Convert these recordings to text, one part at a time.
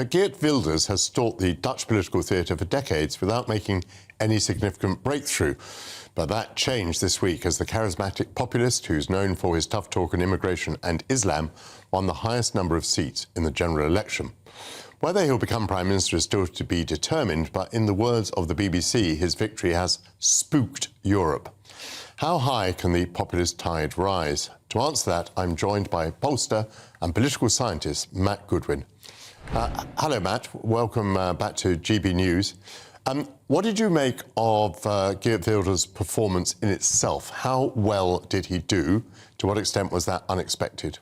Geert Wilders has stalked the Dutch political theatre for decades without making any significant breakthrough. But that changed this week as the charismatic populist, who's known for his tough talk on immigration and Islam, won the highest number of seats in the general election. Whether he'll become Prime Minister is still to be determined, but in the words of the BBC, his victory has spooked Europe. How high can the populist tide rise? To answer that, I'm joined by pollster and political scientist Matt Goodwin. Hello, Matt. Welcome back to GB News. What did you make of Geert Wilders' performance in itself? How well did he do? To what extent was that unexpected?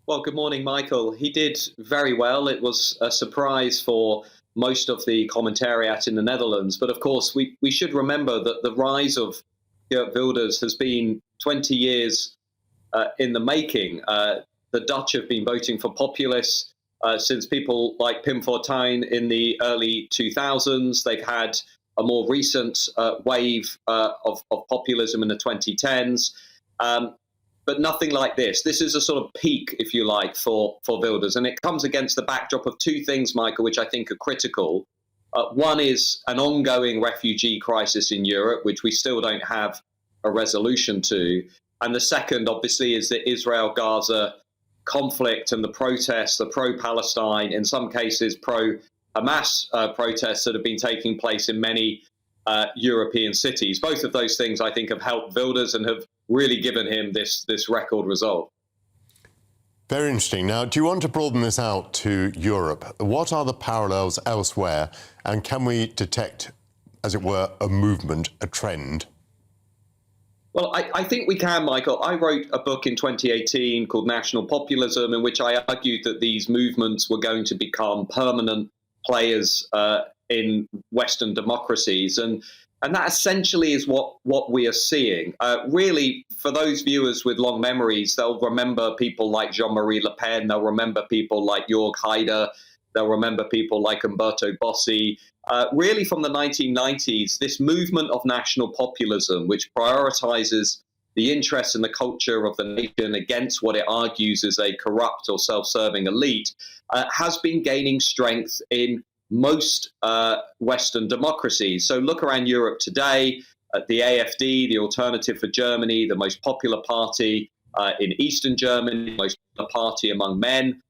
Well, good morning, Michael. He did very well. It was a surprise for most of the commentariat in the Netherlands. But of course, we should remember that the rise of Geert Wilders has been 20 years in the making. The Dutch have been voting for populists since people like Pim Fortuyn in the early 2000s. They've had a more recent wave of populism in the 2010s. But nothing like this. This is a sort of peak, if you like, for Wilders. And it comes against the backdrop of two things, Michael, which I think are critical. One is an ongoing refugee crisis in Europe, which we still don't have a resolution to. And the second, obviously, is the Israel-Gaza conflict and the protests, the pro-Palestine, in some cases pro-Hamas protests that have been taking place in many European cities. Both of those things, I think, have helped Wilders and have really given him this record result. Very interesting. Now, do you want to broaden this out to Europe? What are the parallels elsewhere, and can we detect, as it were, a movement, a trend? Well, I think we can, Michael. I wrote a book in 2018 called National Populism, in which I argued that these movements were going to become permanent players in Western democracies. And that essentially is what we are seeing. Really, for those viewers with long memories, they'll remember people like Jean-Marie Le Pen, they'll remember people like Jörg Haider, they'll remember people like Umberto Bossi. Really, from the 1990s, this movement of national populism, which prioritizes the interests and the culture of the nation against what it argues is a corrupt or self-serving elite, has been gaining strength in most Western democracies. So look around Europe today at the AfD, the Alternative for Germany, the most popular party in Eastern Germany, the most popular party among men,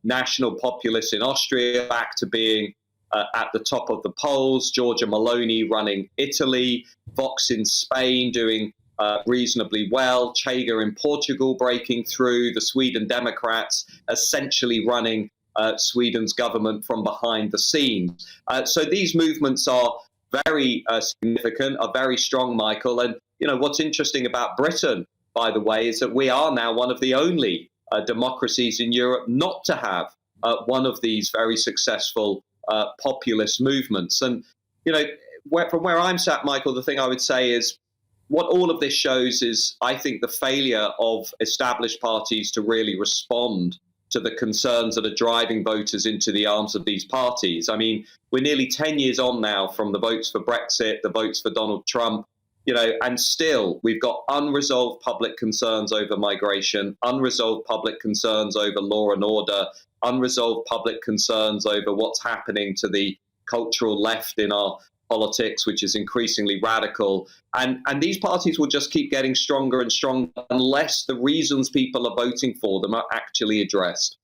National Populists in Austria back to being at the top of the polls, Giorgia Meloni running Italy, Vox in Spain doing reasonably well, Chega in Portugal breaking through, the Sweden Democrats essentially running Sweden's government from behind the scenes. So these movements are very significant, are very strong, Michael. And, you know, what's interesting about Britain, by the way, is that we are now one of the only democracies in Europe not to have one of these very successful populist movements. And, you know, from where I'm sat, Michael, the thing I would say is what all of this shows is, I think, the failure of established parties to really respond to the concerns that are driving voters into the arms of these parties. I mean, we're nearly 10 years on now from the votes for Brexit, the votes for Donald Trump, you know, and still we've got unresolved public concerns over migration, unresolved public concerns over law and order, unresolved public concerns over what's happening to the cultural left in our politics, which is increasingly radical. And these parties will just keep getting stronger and stronger unless the reasons people are voting for them are actually addressed.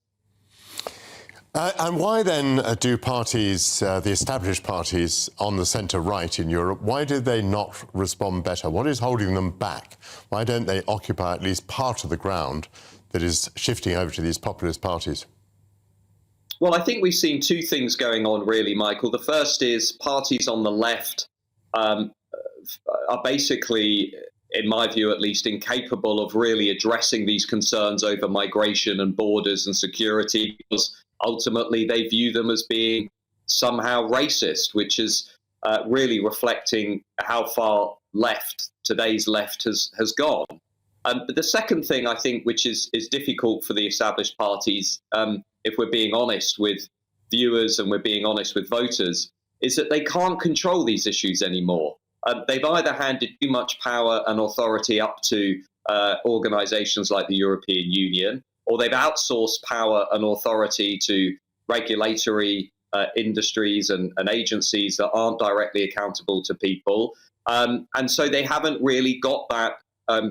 And why then do parties, the established parties on the centre-right in Europe, why did they not respond better? What is holding them back? Why don't they occupy at least part of the ground that is shifting over to these populist parties? Well, I think we've seen two things going on, really, Michael. The first is parties on the left are basically, in my view at least, incapable of really addressing these concerns over migration and borders and security, because ultimately they view them as being somehow racist, which is really reflecting how far left today's left has gone. But the second thing, I think, which is difficult for the established parties, if we're being honest with viewers and we're being honest with voters, is that they can't control these issues anymore. They've either handed too much power and authority up to organizations like the European Union, or they've outsourced power and authority to regulatory industries and agencies that aren't directly accountable to people. And so they haven't really got that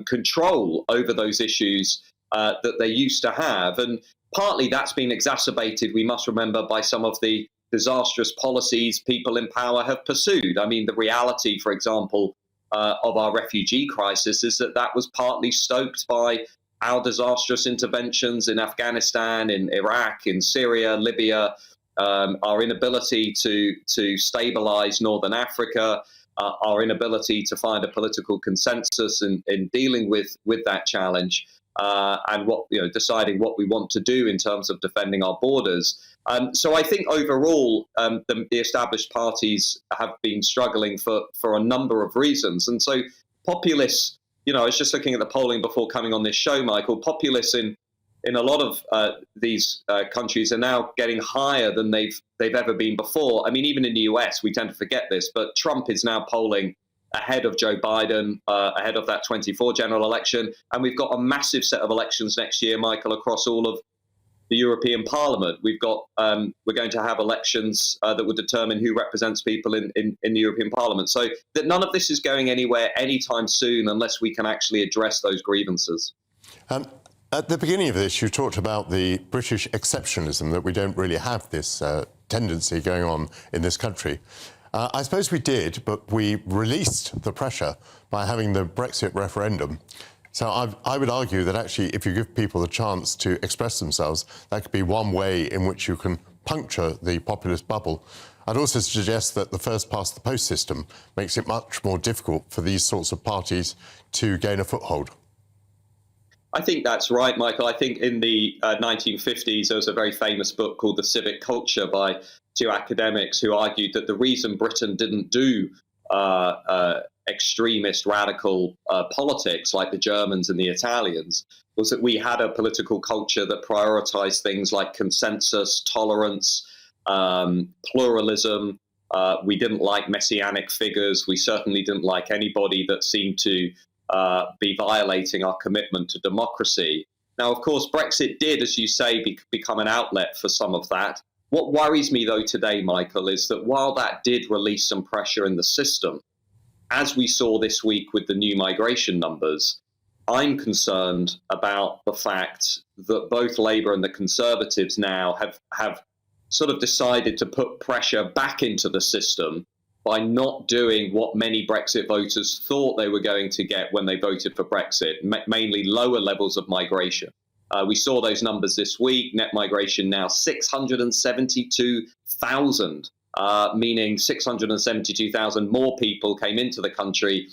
control over those issues that they used to have. And partly that's been exacerbated, we must remember, by some of the disastrous policies people in power have pursued. I mean, the reality, for example, of our refugee crisis is that was partly stoked by our disastrous interventions in Afghanistan, in Iraq, in Syria, Libya, our inability to stabilize Northern Africa, our inability to find a political consensus in dealing with that challenge, and deciding what we want to do in terms of defending our borders. So I think overall, the established parties have been struggling for a number of reasons. And so populists, I was just looking at the polling before coming on this show, Michael, populists in a lot of these countries are now getting higher than they've ever been before. I mean, even in the US, we tend to forget this, but Trump is now polling ahead of Joe Biden, ahead of that 24 general election. And we've got a massive set of elections next year, Michael, across all of the European Parliament. We're going to have elections that will determine who represents people in the European Parliament. So that none of this is going anywhere anytime soon unless we can actually address those grievances. At the beginning of this, you talked about the British exceptionalism, that we don't really have this tendency going on in this country. I suppose we did, but we released the pressure by having the Brexit referendum. So I would argue that actually, if you give people the chance to express themselves, that could be one way in which you can puncture the populist bubble. I'd also suggest that the first-past-the-post system makes it much more difficult for these sorts of parties to gain a foothold. I think that's right, Michael. I think in the 1950s, there was a very famous book called The Civic Culture by two academics who argued that the reason Britain didn't do extremist radical politics like the Germans and the Italians was that we had a political culture that prioritized things like consensus, tolerance, pluralism. We didn't like messianic figures. We certainly didn't like anybody that seemed to be violating our commitment to democracy. Now, of course, Brexit did, as you say, become an outlet for some of that. What worries me, though, today, Michael, is that while that did release some pressure in the system, as we saw this week with the new migration numbers, I'm concerned about the fact that both Labour and the Conservatives now have sort of decided to put pressure back into the system by not doing what many Brexit voters thought they were going to get when they voted for Brexit, mainly lower levels of migration. We saw those numbers this week. Net migration now 672,000, meaning 672,000 more people came into the country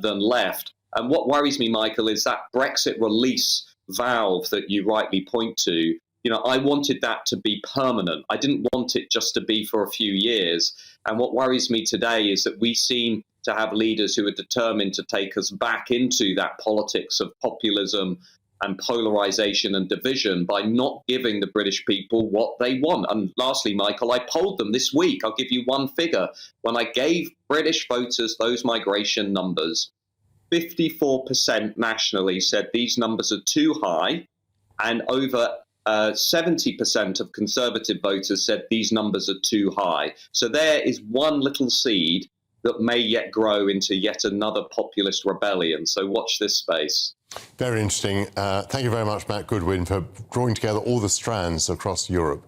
than left. And what worries me, Michael, is that Brexit release valve that you rightly point to. I wanted that to be permanent. I didn't want it just to be for a few years. And what worries me today is that we seem to have leaders who are determined to take us back into that politics of populism and polarization and division by not giving the British people what they want. And lastly, Michael, I polled them this week. I'll give you one figure. When I gave British voters those migration numbers, 54% nationally said these numbers are too high, and over 70% of Conservative voters said these numbers are too high. So there is one little seed that may yet grow into yet another populist rebellion. So watch this space. Very interesting. Thank you very much, Matt Goodwin, for drawing together all the strands across Europe.